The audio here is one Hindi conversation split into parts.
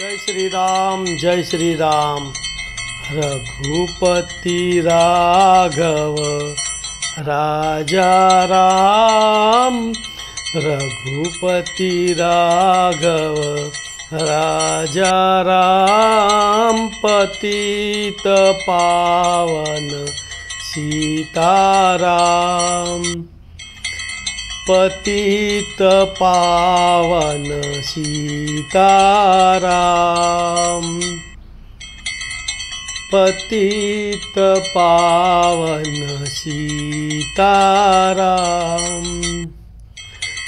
जय श्री राम, जय श्री राम। रघुपति राघव राजा राम, रघुपति राघव राजा राम। पतित पावन सीताराम, पतित पावन सीताराम, पतित पावन सीताराम।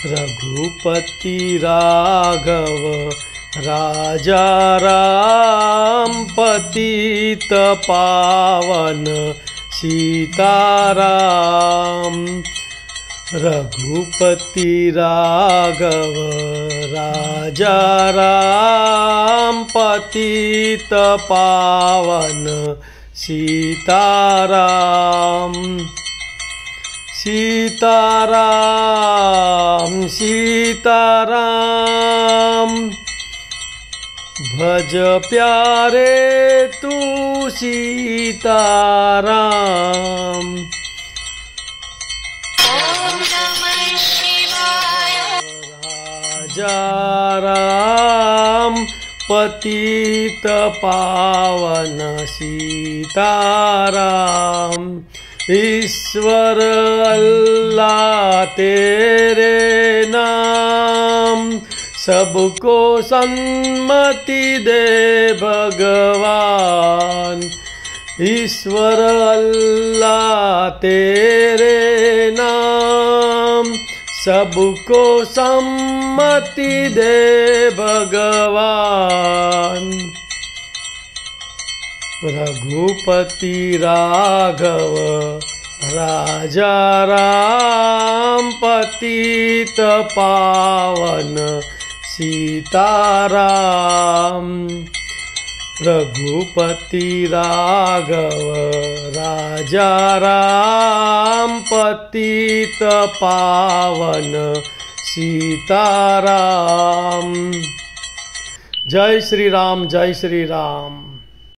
रघुपति राघव राजा राम, पतित पावन सीताराम। रघुपति राघव राजा राम, पतित पावन सीताराम। सीताराम सीताराम, भज प्यारे तू सीताराम। राजा राम, पतित पावन सीताराम। ईश्वर अल्लाह तेरे नाम, सबको सन्मति दे भगवान। ईश्वर अल्लाह तेरे नाम, सबको सम्मति दे भगवान। रघुपति राघव राजा राम, पतित पावन सीताराम। रघुपति राघव राजा राम, पतित पावन सीताराम। जय श्री राम, जय श्री राम।